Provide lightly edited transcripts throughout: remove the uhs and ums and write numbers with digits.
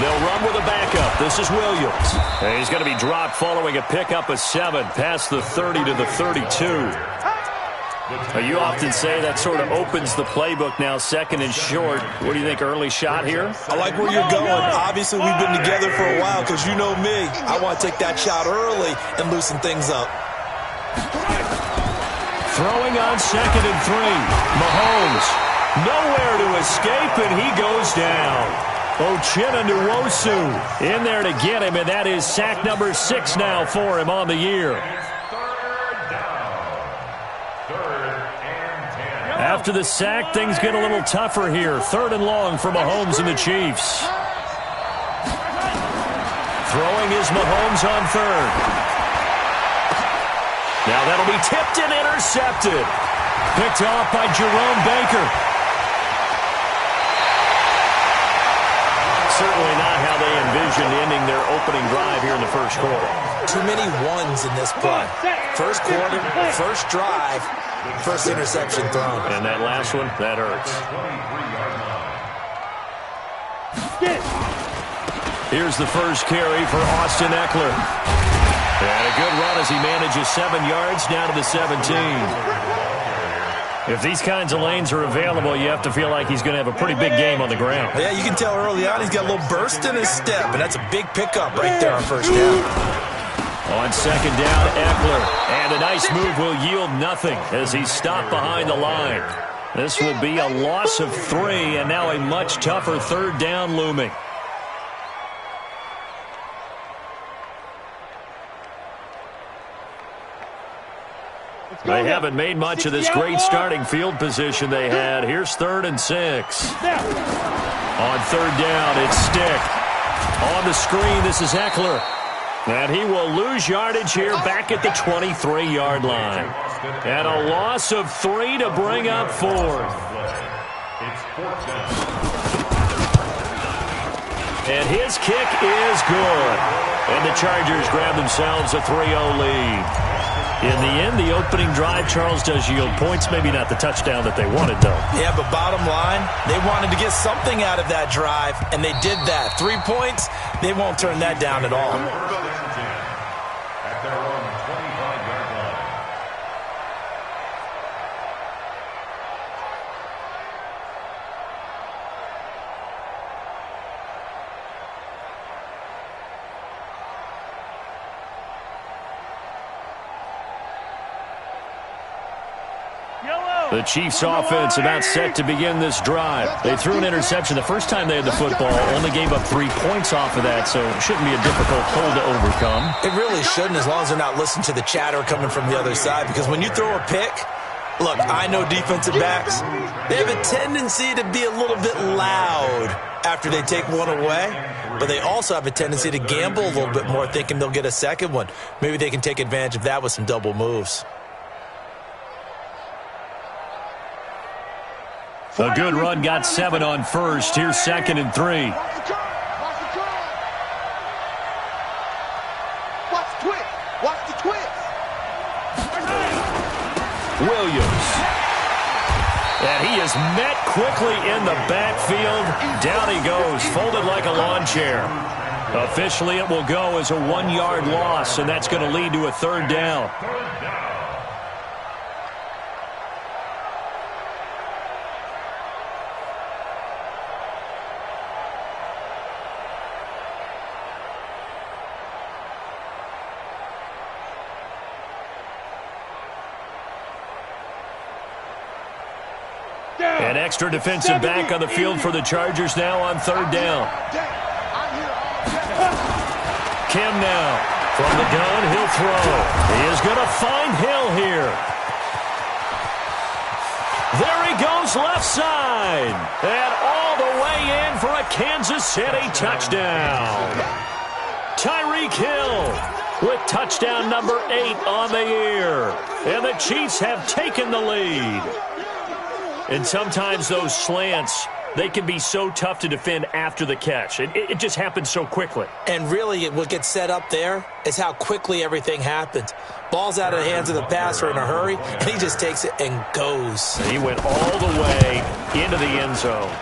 They'll run with a backup. This is Williams. And he's going to be dropped following a pickup of 7 past the 30 to the 32. You often say that sort of opens the playbook now, second and short. What do you think, early shot here? I like where you're going. Obviously, we've been together for a while because you know me. I want to take that shot early and loosen things up. Throwing on 2nd and 3. Mahomes nowhere to escape, and he goes down. Uchenna Nwosu in there to get him, and that is sack number 6 now for him on the year. After the sack, things get a little tougher here. 3rd and long for Mahomes and the Chiefs. Throwing is Mahomes on 3rd. Now that'll be tipped and intercepted. Picked off by Jerome Baker. Certainly not how they envisioned ending their opening drive here in the first quarter. Too many ones in this play. First quarter, first drive, first interception thrown. And that last one, that hurts. Here's the first carry for Austin Eckler. And a good run as he manages 7 yards down to the 17. If these kinds of lanes are available, you have to feel like he's going to have a pretty big game on the ground. Yeah, you can tell early on he's got a little burst in his step, and that's a big pickup right there on first down. On 2nd down, Eckler. And a nice move will yield nothing as he's stopped behind the line. This will be a loss of 3, and now a much tougher 3rd down looming. They haven't made much of this great starting field position they had. Here's 3rd and 6. On 3rd down, it's Stick. On the screen, this is Eckler. And he will lose yardage here back at the 23-yard line. And a loss of 3 to bring up 4th. And his kick is good. And the Chargers grab themselves a 3-0 lead. In the end, the opening drive, Charles, does yield points. Maybe not the touchdown that they wanted, though. Yeah, but bottom line, they wanted to get something out of that drive, and they did that. 3 points, they won't turn that down at all. The Chiefs offense about set to begin this drive. They threw an interception the first time they had the football, only gave up 3 points off of that, so it shouldn't be a difficult hole to overcome. It really shouldn't, as long as they're not listening to the chatter coming from the other side, because when you throw a pick, look, I know defensive backs, they have a tendency to be a little bit loud after they take one away, but they also have a tendency to gamble a little bit more, thinking they'll get a second one. Maybe they can take advantage of that with some double moves. A good run got 7 on 1st. Here's 2nd and 3. Watch the twist. Williams. And he is met quickly in the backfield. Down he goes, folded like a lawn chair. Officially, it will go as a 1-yard loss, and that's going to lead to a 3rd down. An extra defensive back on the field for the Chargers now on 3rd down. Kim now from the gun, he'll throw. He is going to find Hill here. There he goes left side. And all the way in for a Kansas City touchdown. Tyreek Hill with touchdown number 8 on the year. And the Chiefs have taken the lead. And sometimes those slants, they can be so tough to defend after the catch. It just happens so quickly. And really, what gets set up there is how quickly everything happens. Ball's out of the hands of the passer in a hurry, and he just takes it and goes. He went all the way into the end zone.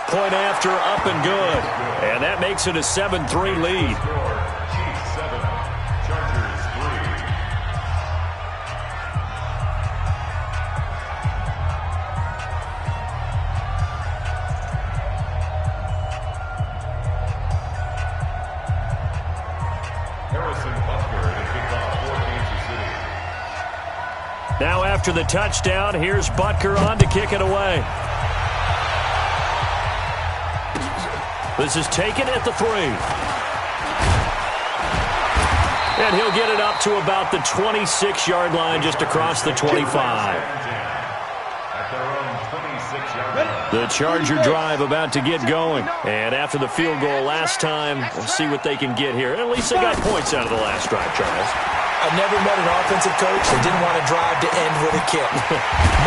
Point after, up and good. And that makes it a 7-3 lead. Chiefs 7, Chargers 3. Harrison Butker to kick off for Kansas City. Now after the touchdown, here's Butker on to kick it away. This is taken at the 3. And he'll get it up to about the 26-yard line, just across the 25. The Charger drive about to get going. And after the field goal last time, we'll see what they can get here. At least they got points out of the last drive, Charles. I've never met an offensive coach that didn't want to drive to end with a kick.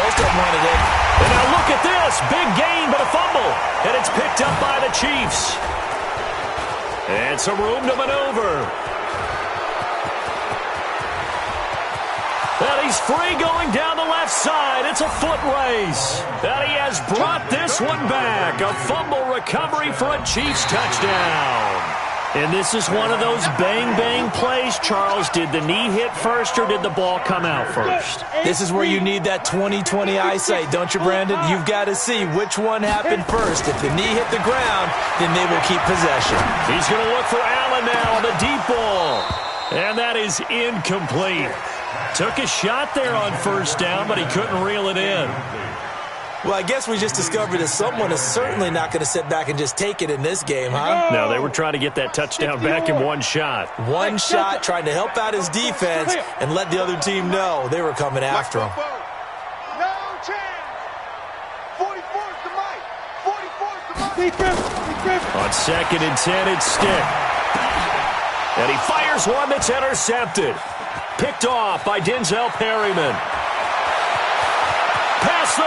Most of them wanted it. And now look at this. Big gain, but a fumble. And it's picked up by the Chiefs. And some room to maneuver. And he's free going down the left side. It's a foot race. And he has brought this one back. A fumble recovery for a Chiefs touchdown. And this is one of those bang-bang plays, Charles. Did the knee hit first or did the ball come out first? This is where you need that 20/20 eyesight, don't you, Brandon? You've got to see which one happened first. If the knee hit the ground, then they will keep possession. He's going to look for Allen now on the deep ball. And that is incomplete. Took a shot there on first down, but he couldn't reel it in. Well, I guess we just discovered that someone is certainly not going to sit back and just take it in this game, huh? No, they were trying to get that touchdown back in one shot. One shot, trying to help out his defense and let the other team know they were coming after him. No chance. 44's the mic. 44's the mic. On 2nd and 10, it's Stick. And he fires one that's intercepted. Picked off by Denzel Perryman. Pass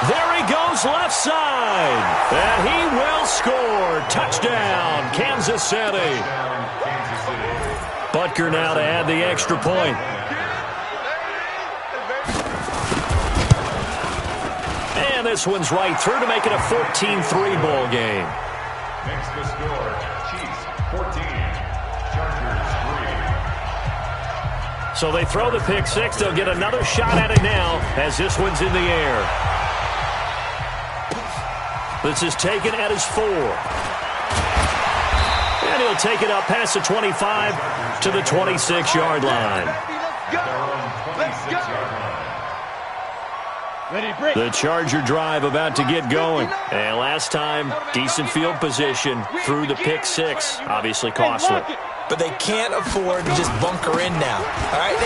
there he goes left side. And he will score. Touchdown, Kansas City. Butker now to add the extra point. And this one's right through to make it a 14-3 ball game. Next the score, Chiefs 14, Chargers 3. So they throw the pick six. They'll get another shot at it now as this one's in the air. This is taken at his 4. And he'll take it up past the 25 to the 26-yard line. The Charger drive about to get going. And last time, decent field position through the pick six. Obviously costly. But they can't afford to just bunker in now. All right,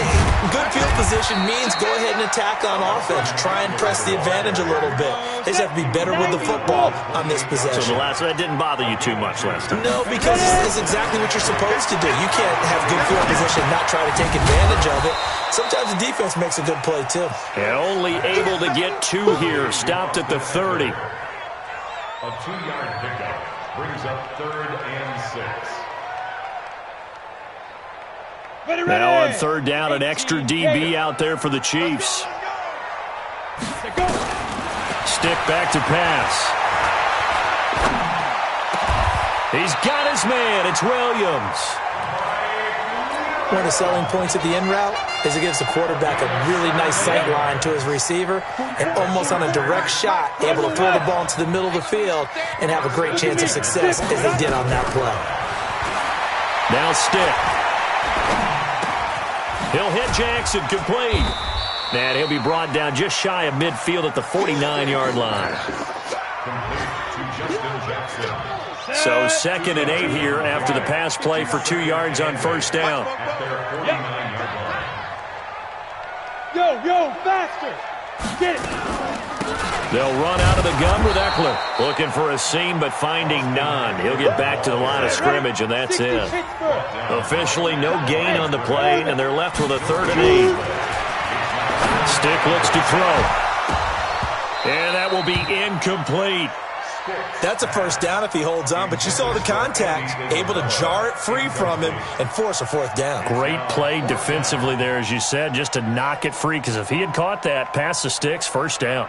good field position means go ahead and attack on offense. Try and press the advantage a little bit. They just have to be better with the football on this possession. So that didn't bother you too much last time? No, because it's exactly what you're supposed to do. You can't have good field position and not try to take advantage of it. Sometimes the defense makes a good play, too. And only able to get 2 here. Stopped at the 30. A 2-yard pickup brings up 3rd and 6. Now on 3rd down, an extra DB out there for the Chiefs. Stick back to pass. He's got his man. It's Williams. One of the selling points of the in route is it gives the quarterback a really nice sight line to his receiver and almost on a direct shot able to throw the ball into the middle of the field and have a great chance of success as they did on that play. Now Stick. He'll hit Jackson complete. And he'll be brought down just shy of midfield at the 49-yard line. So 2nd and 8 here after the pass play for 2 yards on first down. Yo, faster. Get it. They'll run out of the gun with Eckler. Looking for a seam, but finding none. He'll get back to the line of scrimmage, and that's it. Officially no gain on the play, and they're left with a 3rd and 8. Stick looks to throw. And that will be incomplete. That's a first down if he holds on, but you saw the contact, able to jar it free from him and force a 4th down. Great play defensively there, as you said, just to knock it free, because if he had caught that, past the sticks, first down.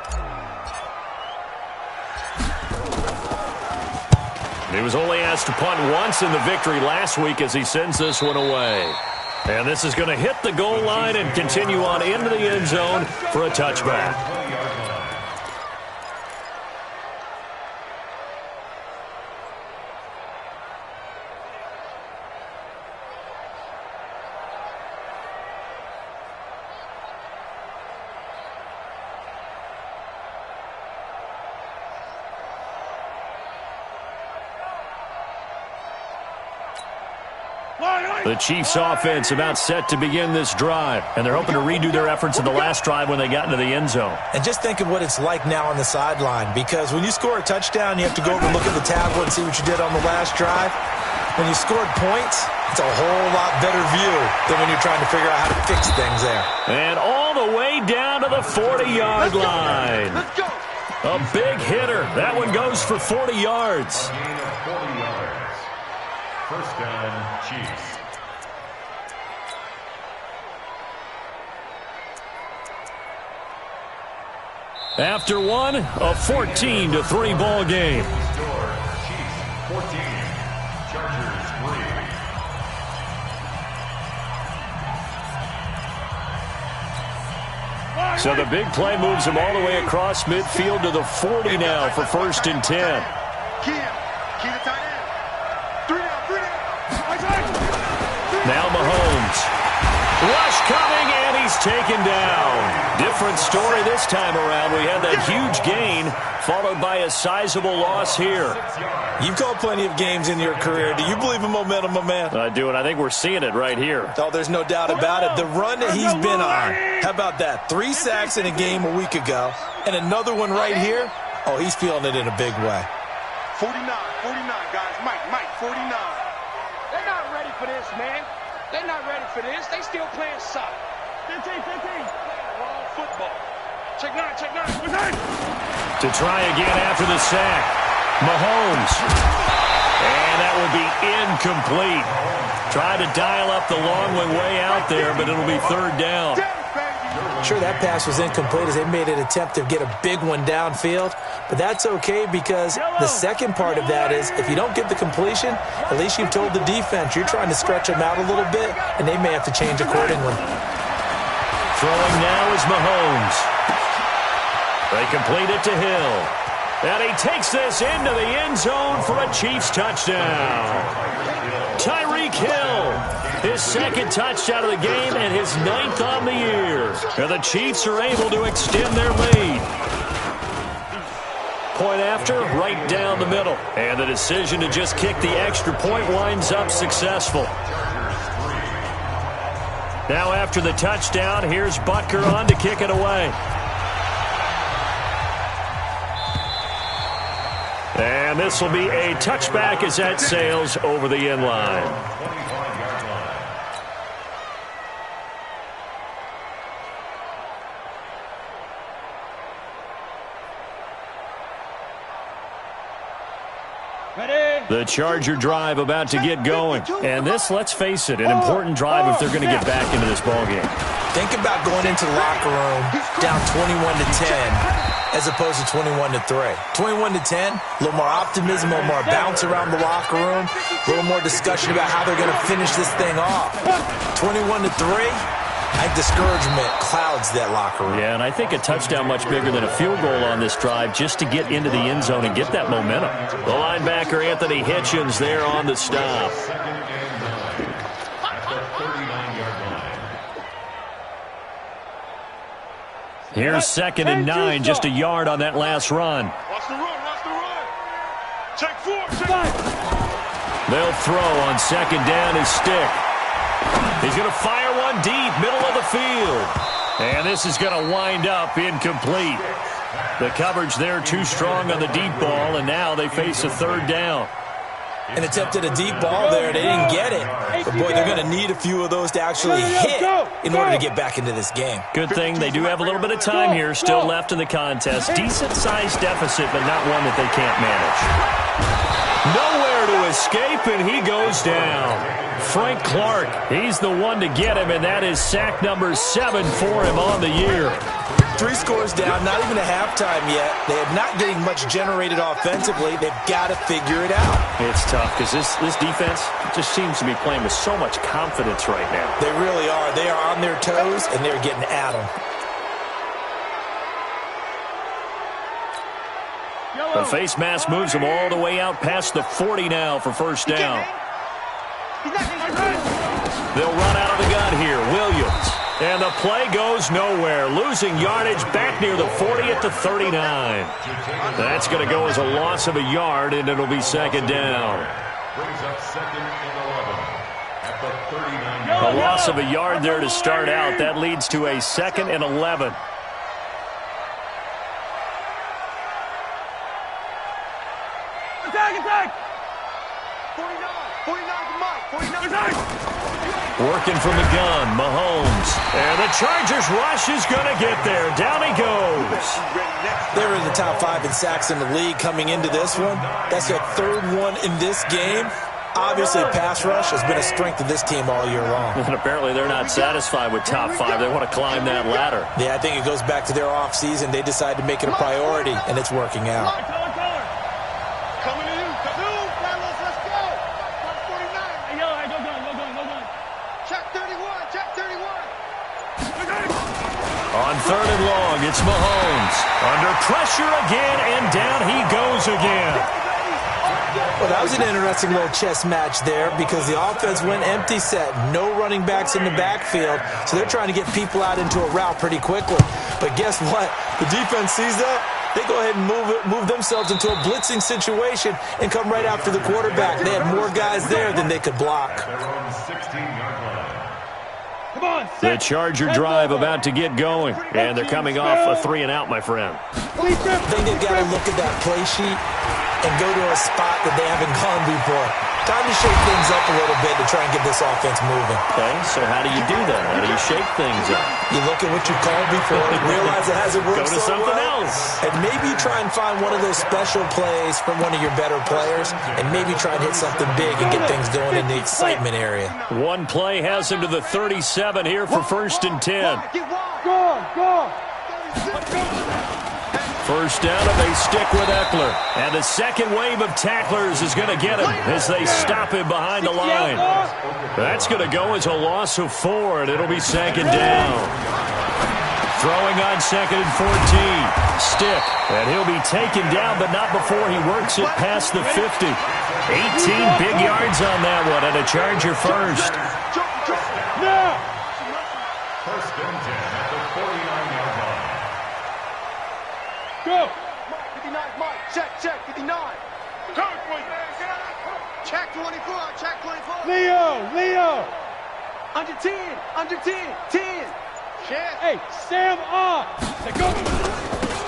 He was only asked to punt once in the victory last week as he sends this one away. And this is going to hit the goal line and continue on into the end zone for a touchback. The Chiefs offense about set to begin this drive, and they're hoping to redo their efforts in the last drive when they got into the end zone. And just think of what it's like now on the sideline, because when you score a touchdown, you have to go over and look at the tablet and see what you did on the last drive. When you scored points, it's a whole lot better view than when you're trying to figure out how to fix things there. And all the way down to the 40-yard line. Let's go. A big hitter. That one goes for 40 yards. A gain of 40 yards. First down, Chiefs. After one, a 14-3 ball game. Score, Chiefs 14, Chargers 3. So the big play moves him all the way across midfield to the 40 now for 1st and 10. Key the tight end. 3 down. Now Mahomes. Rush coming, and he's taken down. Different story this time around. We had that huge gain, followed by a sizable loss here. You've called plenty of games in your career. Do you believe in momentum, my man? I do, and I think we're seeing it right here. Oh, there's no doubt about it. The run that he's been on. How about that? 3 sacks in a game a week ago, and another one right here. Oh, he's feeling it in a big way. 49, guys. Mike, 49. They're not ready for this, man. They're not ready for this. They still playing soccer. 15. Playing wrong football. Check 9. To try again after the sack. Mahomes. And that will be incomplete. Try to dial up the long one way out there, but it'll be 3rd down. Sure, that pass was incomplete as they made an attempt to get a big one downfield, but that's okay because the second part of that is if you don't get the completion, at least you've told the defense you're trying to stretch them out a little bit, and they may have to change accordingly. Throwing now is Mahomes. They complete it to Hill. And he takes this into the end zone for a Chiefs touchdown. Tyreek Hill, his 2nd touchdown of the game and his 9th on the year. And the Chiefs are able to extend their lead. Point after, right down the middle. And the decision to just kick the extra point winds up successful. Now after the touchdown, here's Butker on to kick it away. And this will be a touchback as that sails over the end line. 25-yard line. The Charger drive about to get going. And this, let's face it, an important drive if they're going to get back into this ballgame. Think about going into the locker room down 21-10 as opposed to 21-3. 21-10, a little more optimism, a little more bounce around the locker room, a little more discussion about how they're going to finish this thing off. 21-3, I think discouragement clouds that locker room. Yeah, and I think a touchdown much bigger than a field goal on this drive just to get into the end zone and get that momentum. The linebacker, Anthony Hitchens, there on the stop. Second and 9 at the 39-yard line. Here's 2nd and 9, just a yard on that last run. Watch the run. Check 4. They'll throw on 2nd down his stick. He's going to fire one deep, middle of the field. And this is going to wind up incomplete. The coverage there too strong on the deep ball, and now they face a 3rd down. And attempted a deep ball there. They didn't get it. But, boy, they're going to need a few of those to actually hit in order to get back into this game. Good thing they do have a little bit of time here still left in the contest. Decent-sized deficit, but not one that they can't manage. Nowhere to escape, and he goes down. Frank Clark, he's the one to get him, and that is sack number 7 for him on the year. 3 scores down, not even a halftime yet. They are not getting much generated offensively. They've got to figure it out. It's tough because this defense just seems to be playing with so much confidence right now. They really are. They are on their toes, and they're getting at them. The face mask moves them all the way out past the 40 now for first down. They'll run out of the gun here. Williams. And the play goes nowhere. Losing yardage back near the 40 at the 39. That's going to go as a loss of a yard, and it'll be second down. Brings up second and 11 at the 39. A loss of a yard there to start out. That leads to a second and 11. Attack! 49 to Mike. 49 Working from the gun, Mahomes. And the Chargers rush is going to get there. Down he goes. They're in the top 5 in sacks in the league coming into this one. That's their 3rd one in this game. Obviously, pass rush has been a strength of this team all year long. And apparently they're not satisfied with top 5. They want to climb that ladder. Yeah, I think it goes back to their offseason. They decided to make it a priority, and it's working out. Coming to you. Carlos, let's go. 49. Yo, go gun. Check 31. On 3rd and long, it's Mahomes. Under pressure again, and down he goes again. Well, that was an interesting little chess match there because the offense went empty set. No running backs in the backfield, so they're trying to get people out into a route pretty quickly. But guess what? The defense sees that. They go ahead and move themselves into a blitzing situation and come right after the quarterback. They had more guys there than they could block. The Charger drive about to get going, and they're coming off a 3-and-out, my friend. I think they've got to look at that play sheet and go to a spot that they haven't gone before. Time to shake things up a little bit to try and get this offense moving. Okay, so how do you do that? How do you shake things up? You look at what you called before, realize it hasn't worked Go to so something well, else. and maybe try and find one of those special plays from one of your better players, and maybe try and hit something big and get things going in the excitement area. One play has him to the 37 here for 1st and 10. Go. First down, and they stick with Eckler. And the second wave of tacklers is going to get him as they stop him behind the line. That's going to go as a loss of 4, and it'll be second down. Throwing on 2nd and 14. Stick, and he'll be taken down, but not before he works it past the 50. 18 big yards on that one, and a Charger first. First and 10 at the 49-yard line. Go. 59, Mike. Check. 59. Check 24. Leo. Under 10. 10. Check. Hey, Sam off. Go.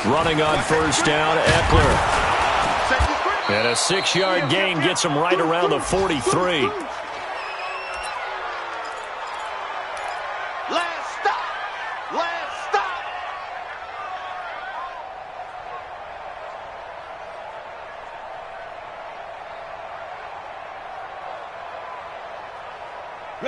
Running on first down, Eckler. And a 6-yard gain gets him right around the 43. Last stop.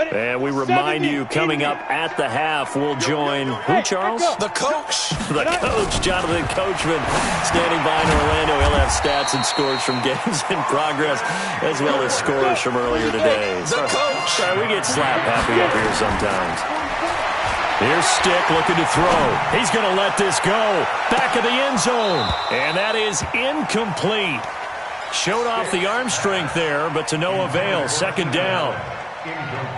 And we remind you, coming up at the half, we'll join who, Charles? The coach. The coach, Jonathan Coachman, standing by in Orlando. He'll have stats and scores from games in progress, as well as scores from earlier today. The coach. Sorry, we get slap happy up here sometimes. Here's Stick looking to throw. He's going to let this go. Back of the end zone. And that is incomplete. Showed off the arm strength there, but to no avail. Second down.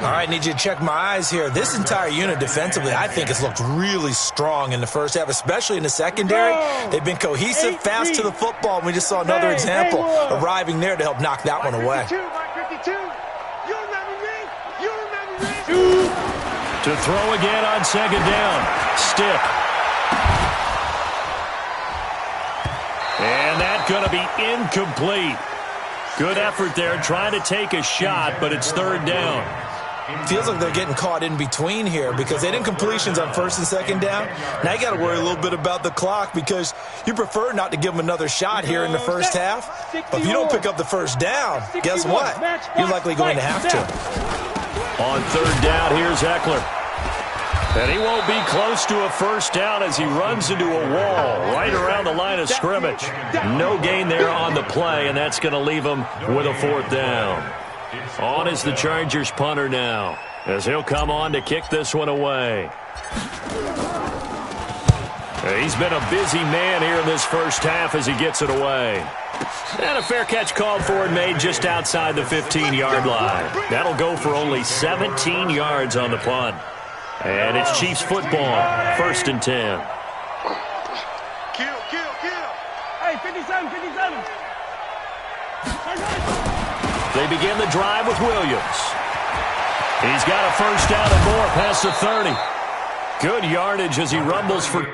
All right, need you to check my eyes here. This entire unit defensively, I think, has looked really strong in the first half, especially in the secondary. They've been cohesive, fast to the football, and we just saw another example arriving there to help knock that one away. 52. You remember me? To throw again on second down. Stick. And that's going to be incomplete. Good effort there, trying to take a shot, but it's third down. Feels like they're getting caught in between here because they did incompletions on first and second down. Now you got to worry a little bit about the clock because you prefer not to give them another shot here in the first half. But if you don't pick up the first down, guess what? You're likely going to have to. On third down, here's Eckler. And he won't be close to a first down as he runs into a wall right around the line of scrimmage. No gain there on the play, and that's going to leave him with a fourth down. On is the Chargers punter now, as he'll come on to kick this one away. He's been a busy man here in this first half as he gets it away. And a fair catch called for and made just outside the 15-yard line. That'll go for only 17 yards on the punt. And it's Chiefs football, 1st and 10. Kill. Hey, 57. They begin the drive with Williams. He's got a first down and more past the 30. Good yardage as he rumbles for...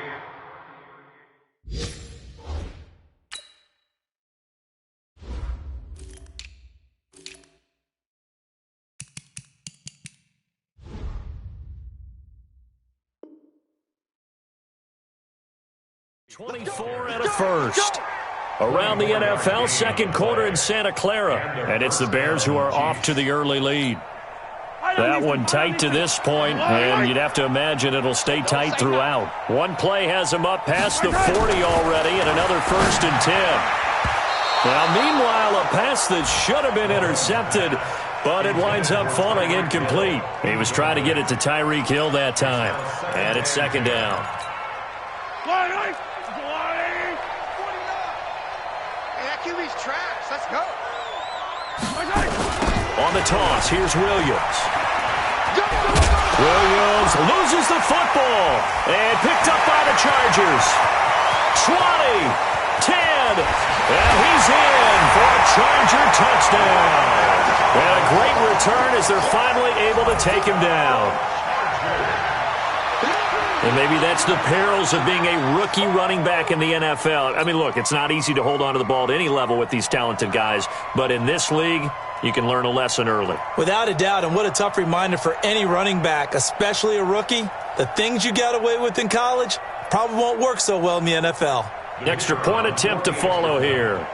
.24 and a first. Around the NFL, second quarter in Santa Clara. And it's the Bears who are off to the early lead. That one tight to this point, and you'd have to imagine it'll stay tight throughout. One play has them up past the 40 already, and another 1st and 10. Now, meanwhile, a pass that should have been intercepted, but it winds up falling incomplete. He was trying to get it to Tyreek Hill that time, and it's 2nd down. QB's trash. Let's go. On the toss, here's Williams. Williams loses the football and picked up by the Chargers. 20, 10, and he's in for a Charger touchdown. And a great return as they're finally able to take him down. And maybe that's the perils of being a rookie running back in the NFL. I mean, look, it's not easy to hold on to the ball at any level with these talented guys. But in this league, you can learn a lesson early. Without a doubt, and what a tough reminder for any running back, especially a rookie. The things you got away with in college probably won't work so well in the NFL. Extra point attempt to follow here.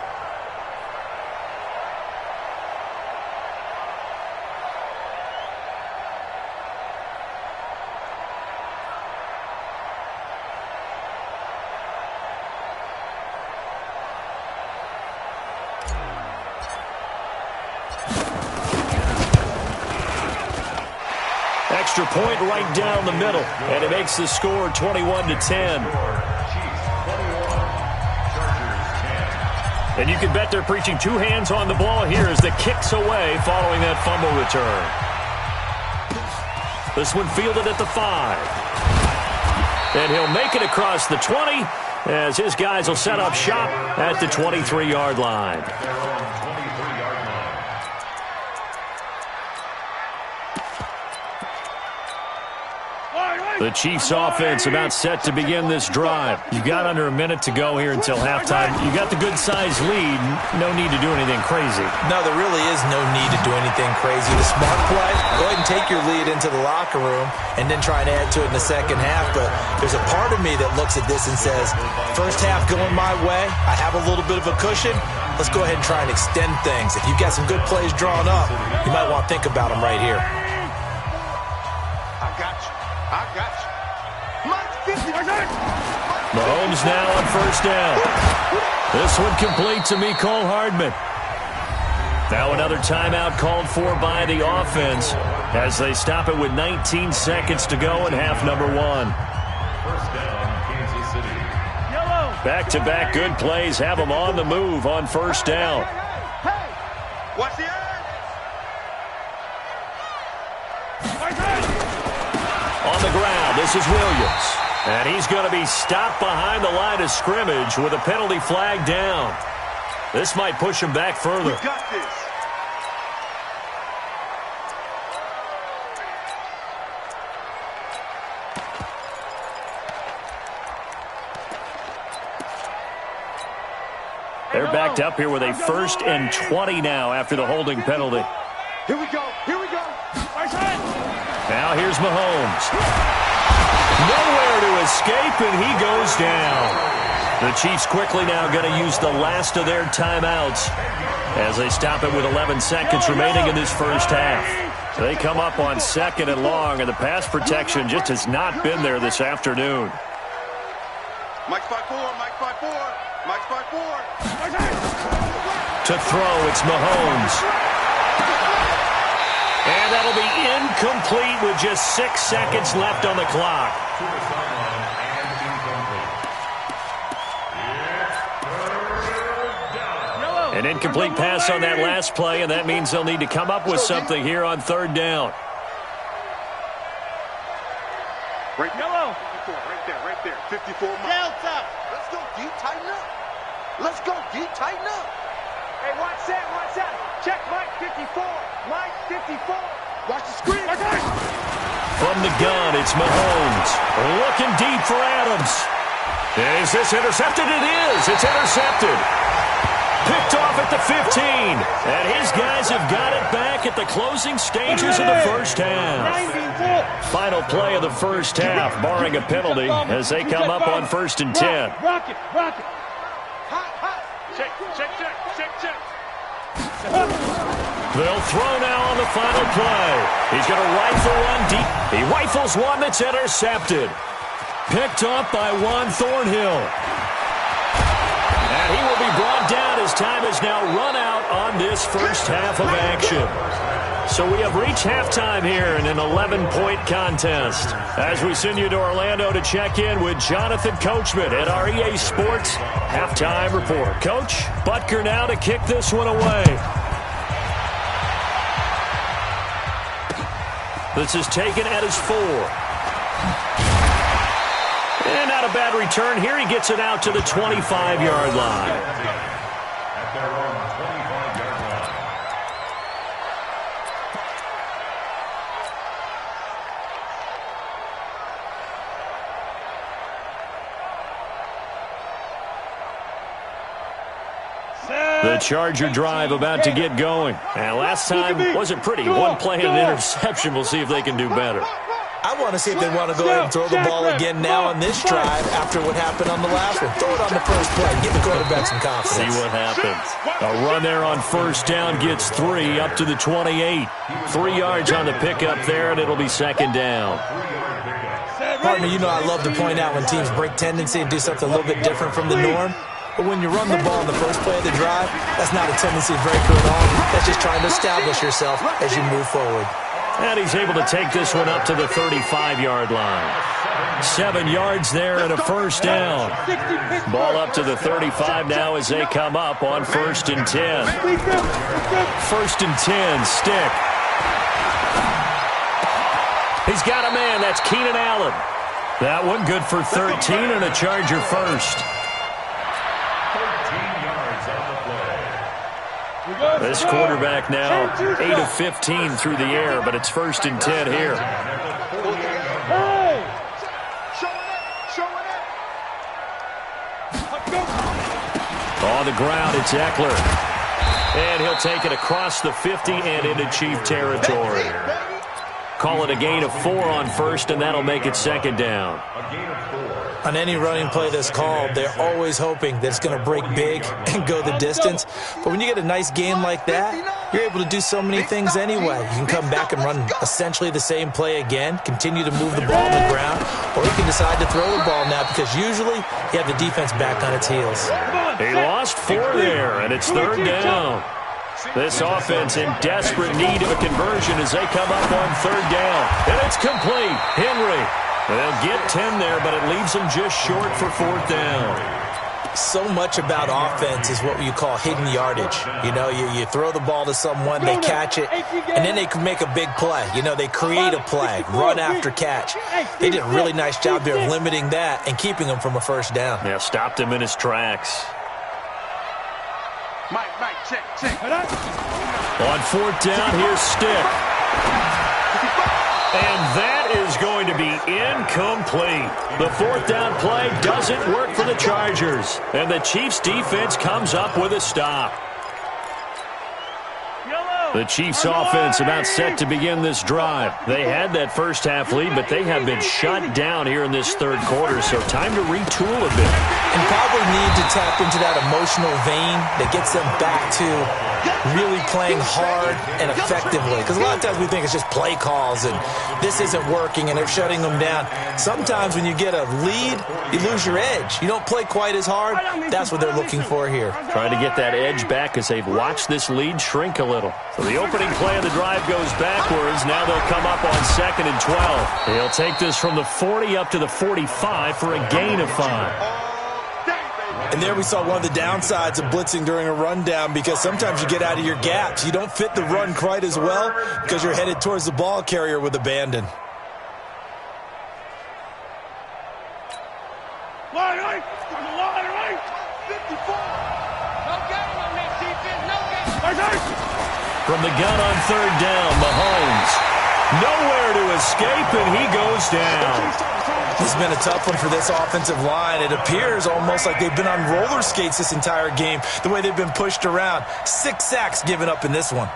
Extra point right down the middle, and it makes the score 21-10. And you can bet they're preaching 2 hands on the ball here as the kick's away following that fumble return. This one fielded at the 5. And he'll make it across the 20 as his guys will set up shop at the 23-yard line. The Chiefs offense about set to begin this drive. You've got under a minute to go here until halftime. You got the good-sized lead. No need to do anything crazy. No, there really is no need to do anything crazy. The smart play, go ahead and take your lead into the locker room and then try and add to it in the second half. But there's a part of me that looks at this and says, first half going my way, I have a little bit of a cushion. Let's go ahead and try and extend things. If you've got some good plays drawn up, you might want to think about them right here. I got you. Mike's 50. Mahomes now on first down. This one complete to Mecole Hardman. Now another timeout called for by the offense as they stop it with 19 seconds to go in half number 1. First down, Kansas City. Back-to-back good plays have them on the move on first down. Hey, watch the eye. On the ground, this is Williams. And he's going to be stopped behind the line of scrimmage with a penalty flag down. This might push him back further. We got this. They're backed up here with a 1st and 20 now after the holding penalty. Here we go. Here we go. Now here's Mahomes. Nowhere to escape, and he goes down. The Chiefs quickly now going to use the last of their timeouts as they stop it with 11 seconds remaining in this first half. They come up on 2nd and long, and the pass protection just has not been there this afternoon. Mike's 5-4, Mike's 5-4, Mike's 5-4. To throw, it's Mahomes. And that'll be incomplete with just 6 seconds left on the clock. An incomplete pass on that last play, and that means they'll need to come up with something here on 3rd down. Right there, 54 miles. Delta. Let's go, D, tighten up. Let's go, D, tighten up. Hey, watch that. Check Mike 54. Mike 54. Watch the screen. From the gun, it's Mahomes. Looking deep for Adams. Is this intercepted? It is. It's intercepted. Picked off at the 15. And his guys have got it back at the closing stages of the first half. Final play of the first half, barring a penalty, as they come up on 1st and 10. Rock it. Check. They'll throw now on the final play. He's going to rifle one deep. He rifles one that's intercepted. Picked up by Juan Thornhill. And he will be brought down as time has now run out on this first half of action. So we have reached halftime here in an 11-point contest. As we send you to Orlando to check in with Jonathan Coachman at our EA Sports Halftime Report. Coach, Butker now to kick this one away. This is taken at his 4. And not a bad return here. He gets it out to the 25-yard line. At their own 25-yard line. The Charger drive about to get going. And last time wasn't pretty. One play and an interception. We'll see if they can do better. I want to see if they want to go ahead and throw the ball again now on this drive after what happened on the last one. Throw it on the first play. Give the quarterback some confidence. See what happens. A run there on 1st down gets 3 up to the 28. 3 yards on the pickup there, and it'll be 2nd down. Partner, you know I love to point out when teams break tendency and do something a little bit different from the norm. But when you run the ball in the first play of the drive, that's not a tendency breaker at all. That's just trying to establish yourself as you move forward. And he's able to take this one up to the 35-yard line. 7 yards there and a 1st down. Ball up to the 35 now as they come up on 1st and 10. 1st and 10, Stick. He's got a man. That's Keenan Allen. That one good for 13 and a Charger first. 13 yards on the play. This quarterback now 8 of 15 through the air, but it's 1st and 10 here. On the ground, it's Eckler. And he'll take it across the 50 and into Chief territory. Call it a gain of 4 on 1st, and that'll make it 2nd down. A gain of 4. On any running play that's called, they're always hoping that it's going to break big and go the distance. But when you get a nice game like that, you're able to do so many things anyway. You can come back and run essentially the same play again, continue to move the ball on the ground, or you can decide to throw the ball now because usually you have the defense back on its heels. He lost 4 there, and it's 3rd down. This offense in desperate need of a conversion as they come up on 3rd down. And it's complete. Henry. They'll get 10 there, but it leaves them just short for 4th down. So much about offense is what you call hidden yardage. You know, you throw the ball to someone, they catch it, and then they can make a big play. You know, they create a play, run after catch. They did a really nice job there of limiting that and keeping him from a 1st down. Yeah, stopped him in his tracks. Mike, check. On 4th down, here's Stick. And that is going to be incomplete. The 4th down play doesn't work for the Chargers. And the Chiefs' defense comes up with a stop. The Chiefs' offense about set to begin this drive. They had that first half lead, but they have been shut down here in this 3rd quarter, so time to retool a bit. and probably need to tap into that emotional vein that gets them back to really playing hard and effectively. Because a lot of times we think it's just play calls and this isn't working and they're shutting them down. Sometimes when you get a lead, you lose your edge. You don't play quite as hard. That's what they're looking for here. Trying to get that edge back as they've watched this lead shrink a little. So the opening play of the drive goes backwards. Now they'll come up on 2nd and 12. He'll take this from the 40 up to the 45 for a gain of 5. And there we saw one of the downsides of blitzing during a rundown, because sometimes you get out of your gaps. You don't fit the run quite as well because you're headed towards the ball carrier with abandon. Line right. 54. No game on that defense. No game. From the gun on 3rd down, Mahomes. Nowhere to escape, and he goes down. This has been a tough one for this offensive line. It appears almost like they've been on roller skates this entire game, the way they've been pushed around. 6 sacks given up in this one.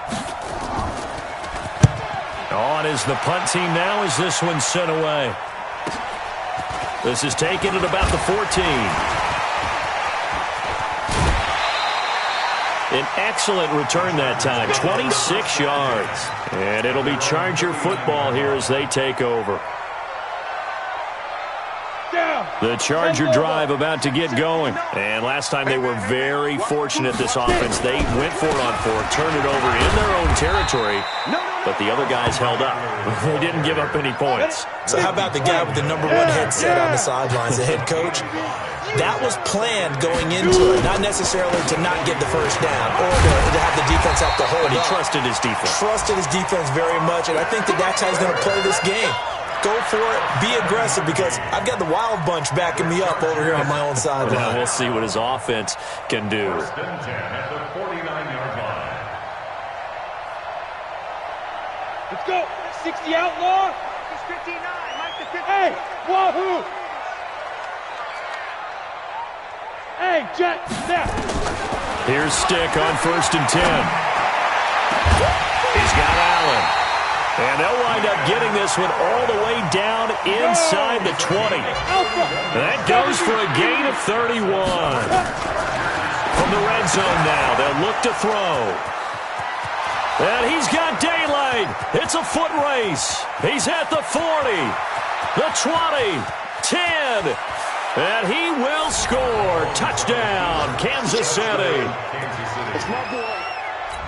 On is the punt team now as this one's sent away. This is taken at about the 14. An excellent return that time, 26 yards. And it'll be Charger football here as they take over. The Charger drive about to get going. And last time they were very fortunate, this offense. They went for it on 4, turned it over in their own territory, but the other guys held up. They didn't give up any points. So how about the guy with the number 1 headset on the sidelines, the head coach? That was planned going into it, not necessarily to not get the first down or to have the defense have to hold But he up. trusted his defense. Trusted his defense very much, and I think that's how he's going to play this game. Go for it. Be aggressive, because I've got the wild bunch backing me up over here on my own sideline. Now we'll see what his offense can do. 1st and 10 at the 49-yard line. Let's go. 60 outlaw. It's 59. Mike the 50. Hey, wahoo. Hey, Jet, there. Here's Stick on 1st and 10. He's got Allen. And they'll wind up getting this one all the way down inside the 20. That goes for a gain of 31. From the red zone now, they'll look to throw. And he's got daylight. It's a foot race. He's at the 40, the 20, 10. And he will score. Touchdown, Kansas City. It's my boy.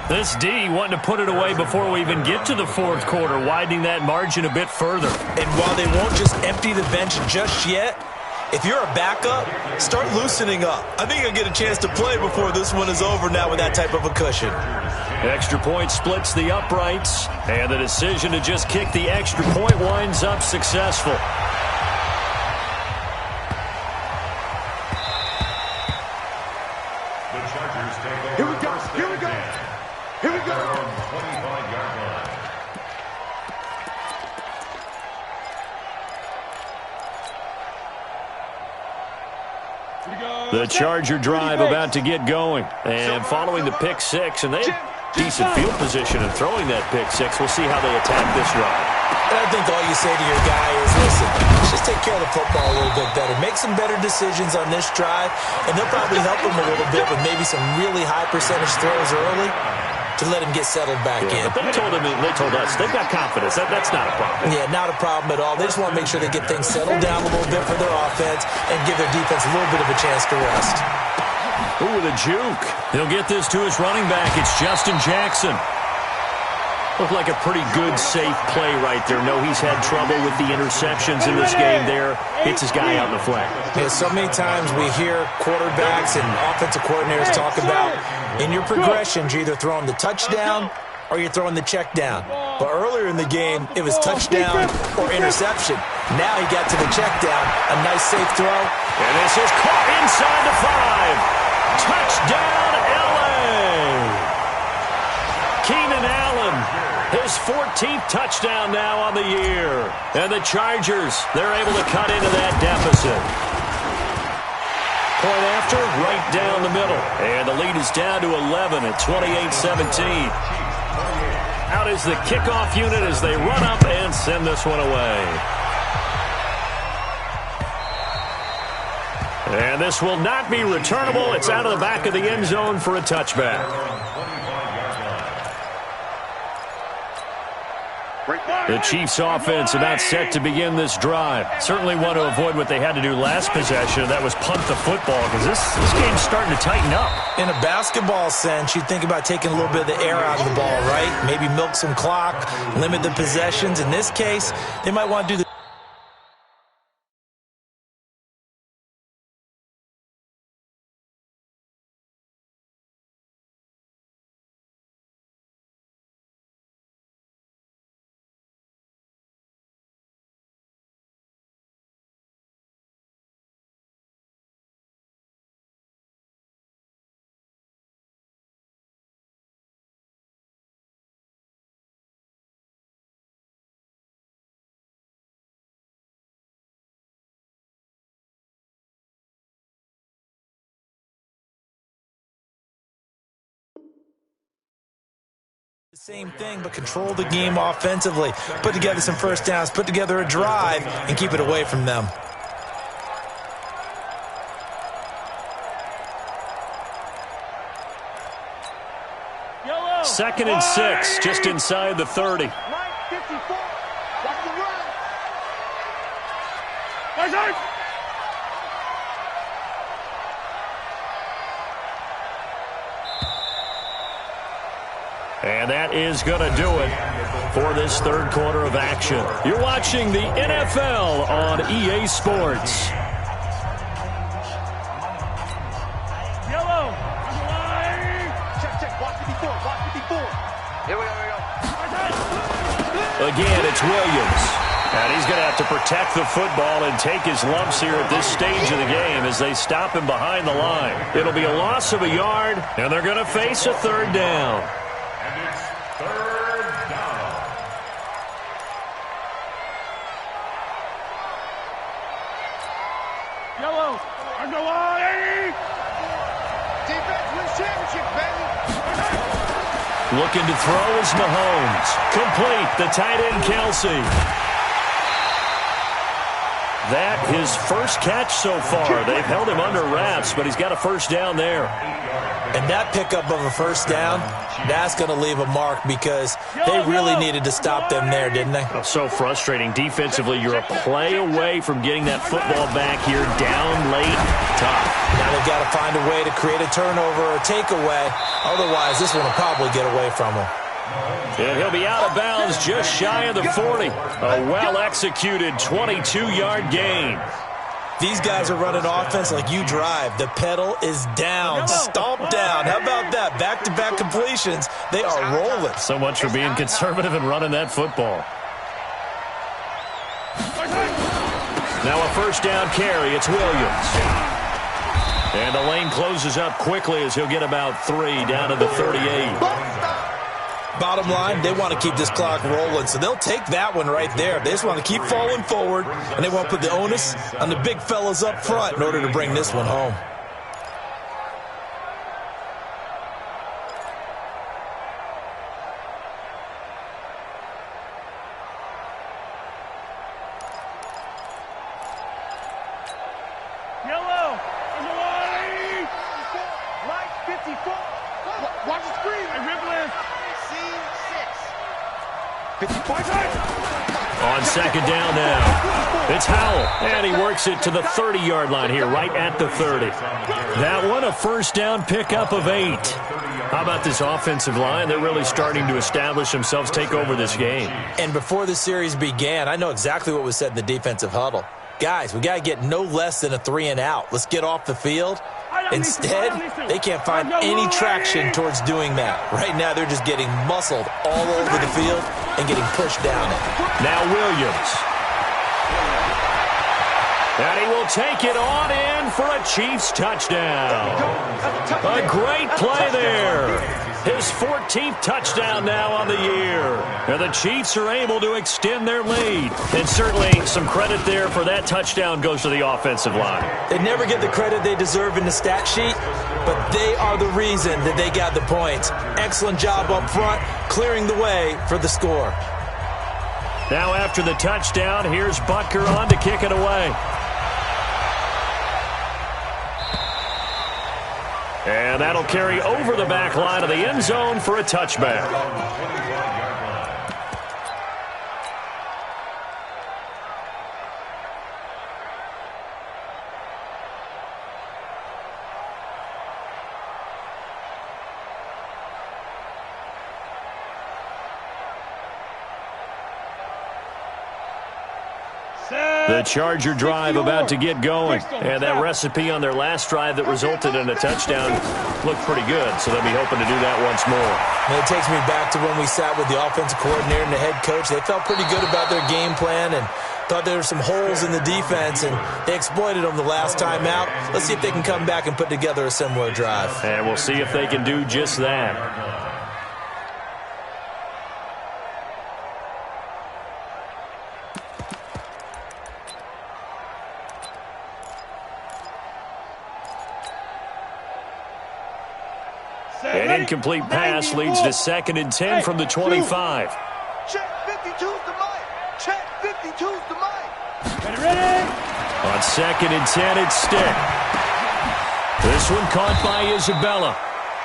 This D wanting to put it away before we even get to the 4th quarter, widening that margin a bit further. And while they won't just empty the bench just yet, if you're a backup, start loosening up. I think you'll get a chance to play before this one is over now with that type of a cushion. Extra point splits the uprights, and the decision to just kick the extra point winds up successful. The Chargers take over. Here we go. Here we go. Here we go. Their own 25-yard line. The Charger drive about to get going. And following the pick 6, and they have decent field position and throwing that pick 6. We'll see how they attack this drive. And I think all you say to your guy is, listen, let's just take care of the football a little bit better. Make some better decisions on this drive, and they'll probably help him a little bit with maybe some really high percentage throws early to let him get settled back in. But they told us they've got confidence. That's not a problem. Yeah, not a problem at all. They just want to make sure they get things settled down a little bit for their offense and give their defense a little bit of a chance to rest. Ooh, with a juke. He'll get this to his running back. It's Justin Jackson. Looked like a pretty good, safe play right there. No, he's had trouble with the interceptions in this game there. Hits his guy out in the flat. Yeah, so many times we hear quarterbacks and offensive coordinators talk about in your progressions, you're either throwing the touchdown or you're throwing the check down. But earlier in the game, it was touchdown or interception. Now he got to the check down. A nice, safe throw. And this is caught inside the 5. Touchdown, L.A. Keenan Allen, his 14th touchdown now on the year. And the Chargers, they're able to cut into that deficit. Point after, right down the middle. And the lead is down to 11 at 28-17. Out is the kickoff unit as they run up and send this one away. And this will not be returnable. It's out of the back of the end zone for a touchback. The Chiefs offense about set to begin this drive. Certainly want to avoid what they had to do last possession. That was punt the football, because this game's starting to tighten up. In a basketball sense, you think about taking a little bit of the air out of the ball, right? Maybe milk some clock, limit the possessions. In this case, they might want to do the same thing, but control the game offensively. Put together some first downs, put together a drive, and keep it away from them. Second and 6, just inside the 30. Right, 54. Watch the run. And that is going to do it for this third quarter of action. You're watching the NFL on EA Sports. Yellow, on the line. Check. Watch 54. Watch 54. Here we go. Again, it's Williams. And he's going to have to protect the football and take his lumps here at this stage of the game as they stop him behind the line. It'll be a loss of a yard, and they're going to face a third down. And it's third down. Yellow, on the line. Defense wins championship, baby. Looking to throw is Mahomes. Complete, the tight end Kelsey. That his first catch so far. They've held him under wraps, but he's got a first down there. And that pickup of a first down, that's going to leave a mark because they really needed to stop them there, didn't they? So frustrating. Defensively, you're a play away from getting that football back here down late. Tough. Now they've got to find a way to create a turnover or takeaway. Otherwise, this one will probably get away from them. And he'll be out of bounds just shy of the 40. A well-executed 22-yard gain. These guys are running offense like you drive. The pedal is down, stomped down. How about that? Back-to-back completions. They are rolling. So much for being conservative and running that football. Now a first down carry. It's Williams. And the lane closes up quickly as he'll get about 3 down to the 38. Bottom line, they want to keep this clock rolling, so they'll take that one right there. They just want to keep falling forward, and they want to put the onus on the big fellas up front in order to bring this one home. Yellow, on the line. Right, 54. Watch the screen. And Ripland. On second down now, it's Howell, and he works it to the 30-yard line here, right at the 30. That one, a first down pickup of 8. How about this offensive line? They're really starting to establish themselves, take over this game. And before the series began, I know exactly what was said in the defensive huddle. Guys, we got to get no less than a 3-and-out. Let's get off the field. Instead, they can't find any traction towards doing that. Right now, they're just getting muscled all over the field and getting pushed down. Now Williams. And he will take it on in for a Chiefs touchdown. A great play there. His 14th touchdown now on the year. And the Chiefs are able to extend their lead. And certainly some credit there for that touchdown goes to the offensive line. They never get the credit they deserve in the stat sheet, but they are the reason that they got the points. Excellent job up front, clearing the way for the score. Now after the touchdown, here's Butker on to kick it away. And that'll carry over the back line of the end zone for a touchback. The Charger drive about to get going. And that recipe on their last drive that resulted in a touchdown looked pretty good, so they'll be hoping to do that once more. And it takes me back to when we sat with the offensive coordinator and the head coach. They felt pretty good about their game plan and thought there were some holes in the defense, and they exploited them the last time out. Let's see if they can come back and put together a similar drive. And we'll see if they can do just that. An incomplete pass leads to 2nd and 10 from the 25. Check 52's the mic. Check 52's the mic. Ready? On 2nd and 10, it's Stick. This one caught by Isabella.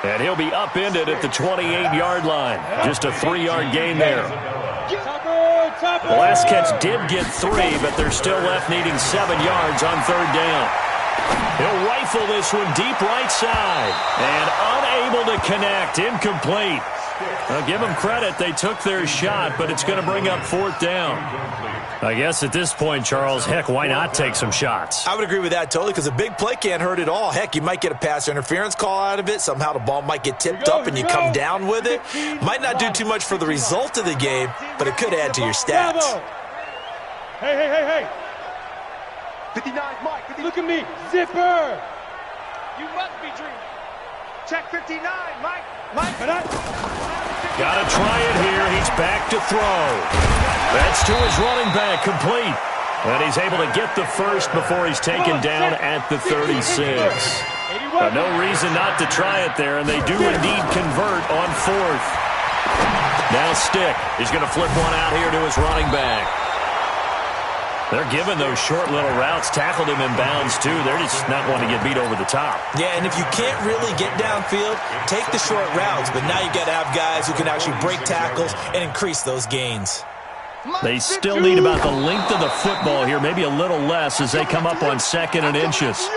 And he'll be upended at the 28-yard line. Just a 3-yard gain there. The last catch did get 3, but they're still left needing 7 yards on 3rd down. He'll rifle this one deep right side. And unable to connect. Incomplete. I'll give them credit. They took their shot, but it's going to bring up 4th down. I guess at this point, Charles, heck, why not take some shots? I would agree with that totally, because a big play can't hurt at all. Heck, you might get a pass interference call out of it. Somehow the ball might get tipped up and you come down with it. Might not do too much for the result of the game, but it could add to your stats. Hey. 59, Mike. 59. Look at me. Zipper. You must be dreaming. Check 59, Mike. Gotta try it here. He's back to throw. That's to his running back, complete. And he's able to get the first before he's taken down at the 36. No reason not to try it there, and they do indeed convert on 4th. Now Stick. He's going to flip one out here to his running back. They're giving those short little routes. Tackled him in bounds, too. They're just not wanting to get beat over the top. Yeah, and if you can't really get downfield, take the short routes. But now you got to have guys who can actually break tackles and increase those gains. They still need about the length of the football here, maybe a little less as they come up on 2nd and inches.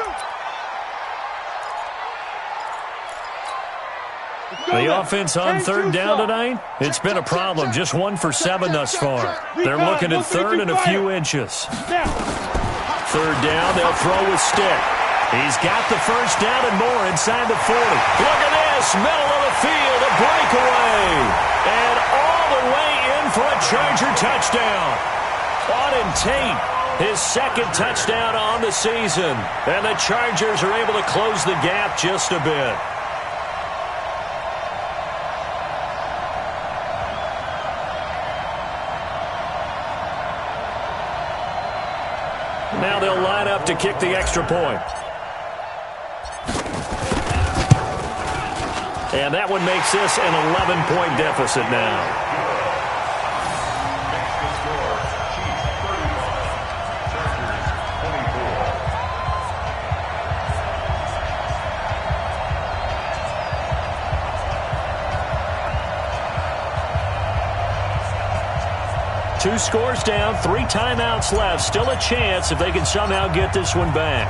The offense on 3rd down tonight, it's been a problem. Just 1 for 7 thus far. They're looking at 3rd and a few inches. 3rd down, they'll throw with Stick. He's got the first down and more inside the 40. Look at this, middle of the field, a breakaway. And all the way in for a Charger touchdown. Auden Tate, his 2nd touchdown on the season. And the Chargers are able to close the gap just a bit. Now they'll line up to kick the extra point. And that one makes this an 11-point deficit now. Two scores down, 3 timeouts left. Still a chance if they can somehow get this one back.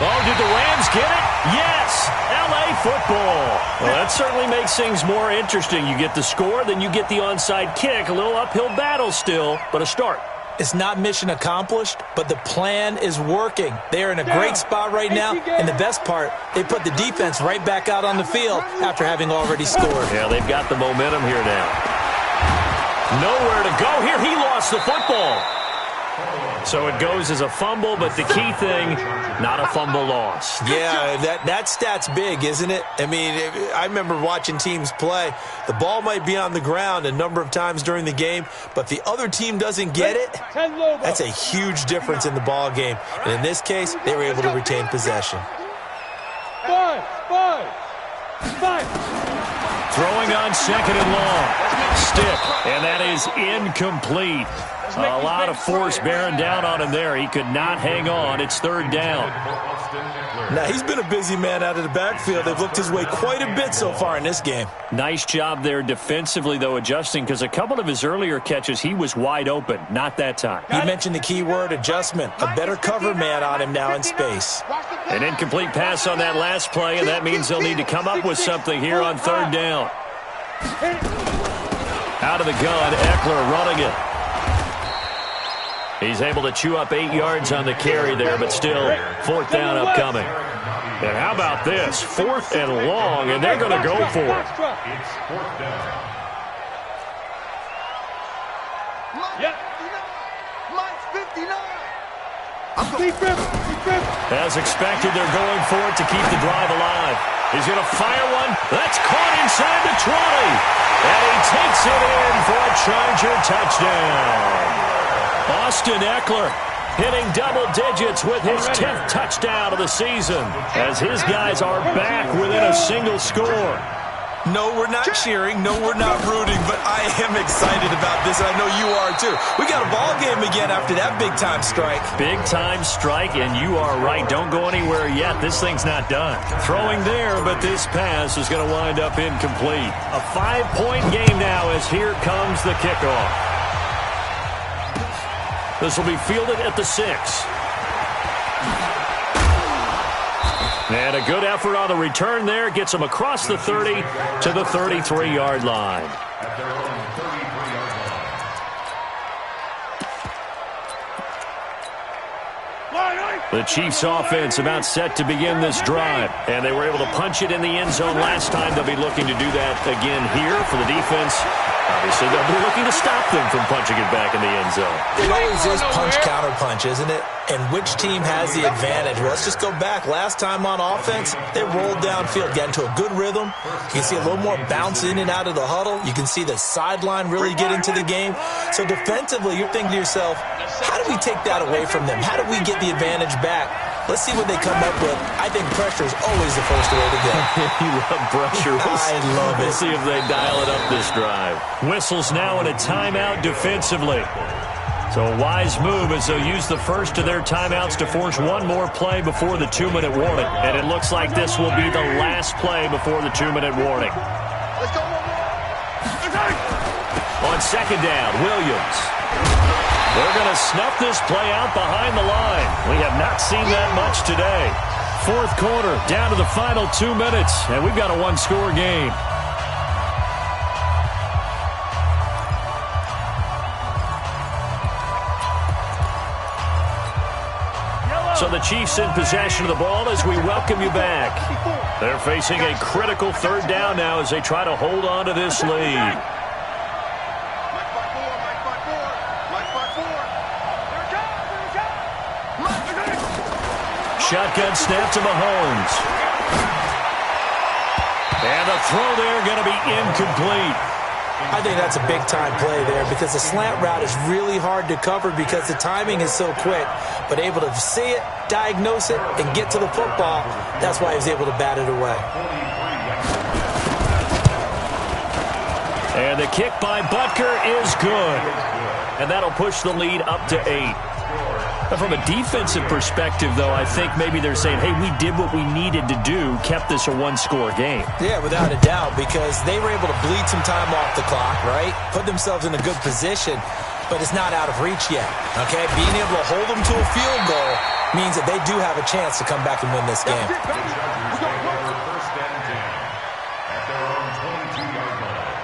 Oh, did the Rams get it? Yes! L.A. football. Well, that certainly makes things more interesting. You get the score, then you get the onside kick. A little uphill battle still, but a start. It's not mission accomplished, but the plan is working. They're in a great spot right now, and the best part, they put the defense right back out on the field after having already scored. Yeah, they've got the momentum here now. Nowhere to go here. He lost the football. So it goes as a fumble, but the key thing, not a fumble loss. Yeah, that stat's big, isn't it? I mean, I remember watching teams play. The ball might be on the ground a number of times during the game, but the other team doesn't get it. That's a huge difference in the ball game. And in this case, they were able to retain possession. 5. Throwing on 2nd and long. Stick, and that is incomplete. A lot of force bearing down on him there. He could not hang on. It's third down. Now, he's been a busy man out of the backfield. They've looked his way quite a bit so far in this game. Nice job there defensively, though, adjusting, because a couple of his earlier catches, he was wide open. Not that time. He mentioned the key word, adjustment. A better cover man on him now in space. An incomplete pass on that last play, and that means they'll need to come up with something here on third down. Out of the gun, Eckler running it. He's able to chew up 8 yards on the carry there, but still, fourth down upcoming. And how about this? 4th and long, and they're going to go for it. It's fourth down. Mike's 59. As expected, they're going for it to keep the drive alive. He's going to fire one. That's caught inside the 20. And he takes it in for a Charger touchdown. Austin Eckler hitting double digits with his 10th touchdown of the season as his guys are back within a single score. No, we're not cheering. No, we're not rooting, but I am excited about this, and I know you are too. We got a ball game again after that big-time strike. Big-time strike, and you are right. Don't go anywhere yet. This thing's not done. Throwing there, but this pass is going to wind up incomplete. A 5-point game now as here comes the kickoff. This will be fielded at the 6. And a good effort on the return there. Gets him across the 30 to the 33-yard line. At their own 33-yard line. The Chiefs offense about set to begin this drive. And they were able to punch it in the end zone last time. They'll be looking to do that again here for the defense. Obviously, they'll be looking to stop them from punching it back in the end zone. It always is punch-counter-punch, isn't it? And which team has the advantage? Well, let's just go back. Last time on offense, they rolled downfield, got into a good rhythm. You can see a little more bounce in and out of the huddle. You can see the sideline really get into the game. So defensively, you're thinking to yourself, how do we take that away from them? How do we get the advantage back? Let's see what they come up with. I think pressure is always the first way to go. You love pressure. I love it. We'll see if they dial it up this drive. Whistles now in a timeout defensively. So a wise move as they'll use the first of their timeouts to force one more play before the 2-minute warning. And it looks like this will be the last play before the 2-minute warning. Let's go one more. On second down, Williams. They're going to snuff this play out behind the line. We have not seen that much today. Fourth quarter, down to the final 2 minutes, and we've got a one-score game. So the Chiefs in possession of the ball as we welcome you back. They're facing a critical third down now as they try to hold on to this lead. Shotgun snap to Mahomes. And the throw there going to be incomplete. I think that's a big-time play there because the slant route is really hard to cover because the timing is so quick. But able to see it, diagnose it, and get to the football, that's why he was able to bat it away. And the kick by Butker is good. And that'll push the lead up to 8. From a defensive perspective, though, I think maybe they're saying, hey, we did what we needed to do, kept this a one-score game. Yeah, without a doubt, because they were able to bleed some time off the clock, right? Put themselves in a good position, but it's not out of reach yet, okay? Being able to hold them to a field goal means that they do have a chance to come back and win this game. First and 10 at their own 22-yard line.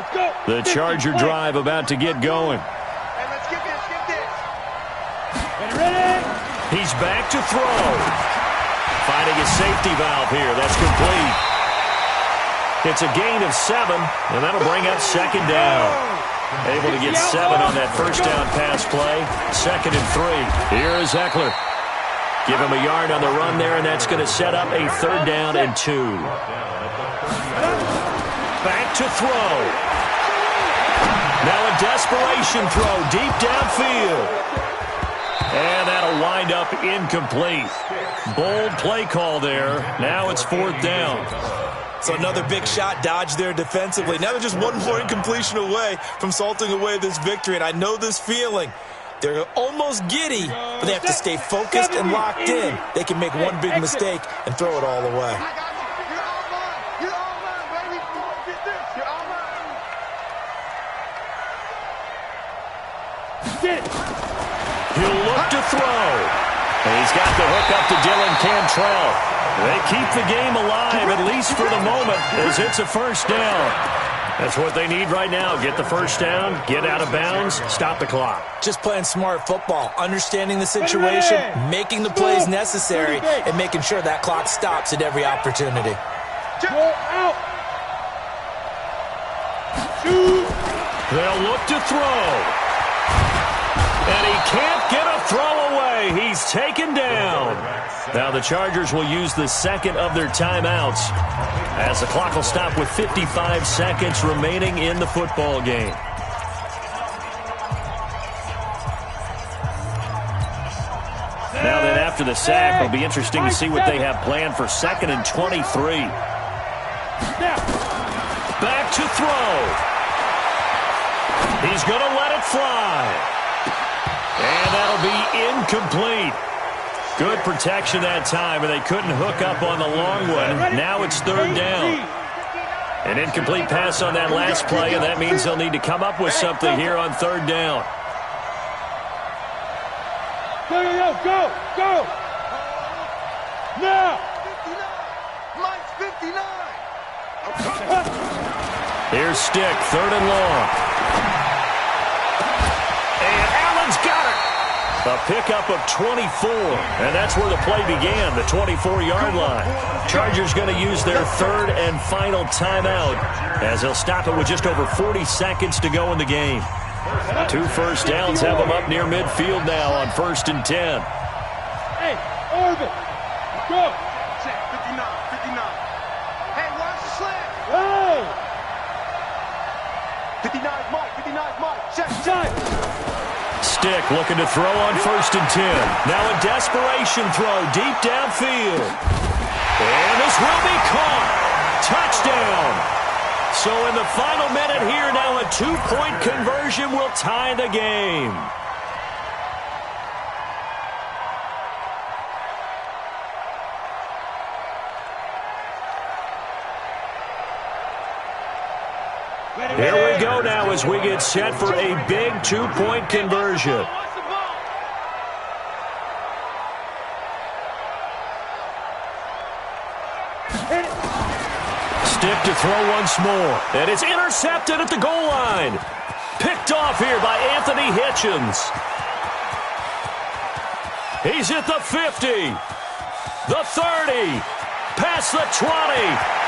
Let's go. The Charger drive about to get going. He's back to throw. Finding a safety valve here. That's complete. It's a gain of 7, and that'll bring up second down. Able to get 7 on that first down pass play. Second and 3. Here is Eckler. Give him a yard on the run there, and that's going to set up a third down and 2. Back to throw. Now a desperation throw deep downfield. And that'll wind up incomplete. Bold play call there. Now it's fourth down. So another big shot dodged there defensively. Now they're just one more incompletion away from salting away this victory, and I know this feeling. They're almost giddy, but they have to stay focused and locked in. They can make one big mistake and throw it all away. He'll look to throw. And he's got the hook up to Dylan Cantrell. They keep the game alive, at least for the moment, as it's a first down. That's what they need right now. Get the first down, get out of bounds, stop the clock. Just playing smart football, understanding the situation, making the plays necessary, and making sure that clock stops at every opportunity. Go out. They'll look to throw. And he can't get a throw away. He's taken down. Now the Chargers will use the second of their timeouts as the clock will stop with 55 seconds remaining in the football game. Now then, after the sack, it'll be interesting to see what they have planned for 2nd and 23. Back to throw. He's going to let it fly. And that'll be incomplete. Good protection that time, and they couldn't hook up on the long one. Now it's 3rd down. An incomplete pass on that last play, and that means they'll need to come up with something here on 3rd down. Go. Now. 59. Mike's 59. Here's Stick, 3rd and long. And Allen's got it. A pickup of 24, and that's where the play began, the 24-yard line. Chargers going to use their 3rd and final timeout as they'll stop it with just over 40 seconds to go in the game. 2 first downs have them up near midfield now on 1st and 10. Hey, Orvin, go. Check, 59. Hey, watch the slant. Hey. 59 Mike. Check. Stick looking to throw on 1st and 10. Now a desperation throw deep downfield. And this will be caught. Touchdown. So in the final minute here, now a 2-point conversion will tie the game. Here we go now as we get set for a big 2-point conversion. Stick to throw once more. And it's intercepted at the goal line. Picked off here by Anthony Hitchens. He's at the 50. The 30. Past the 20.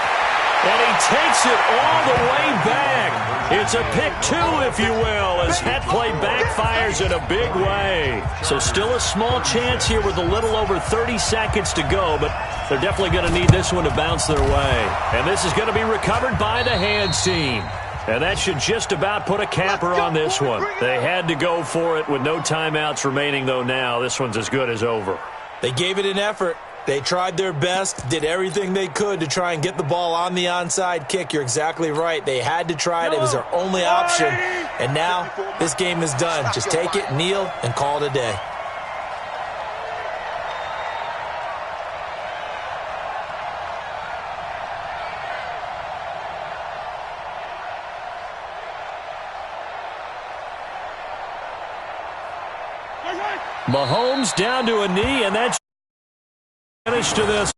And he takes it all the way back. It's a pick 2, if you will, as that play backfires in a big way. So still a small chance here with a little over 30 seconds to go, but they're definitely going to need this one to bounce their way. And this is going to be recovered by the hands team. And that should just about put a capper on this one. They had to go for it with no timeouts remaining, though now. This one's as good as over. They gave it an effort. They tried their best, did everything they could to try and get the ball on the onside kick. You're exactly right. They had to try it. It was their only option. And now this game is done. Just take it, kneel, and call it a day. Mahomes down to a knee, and that's finish to this.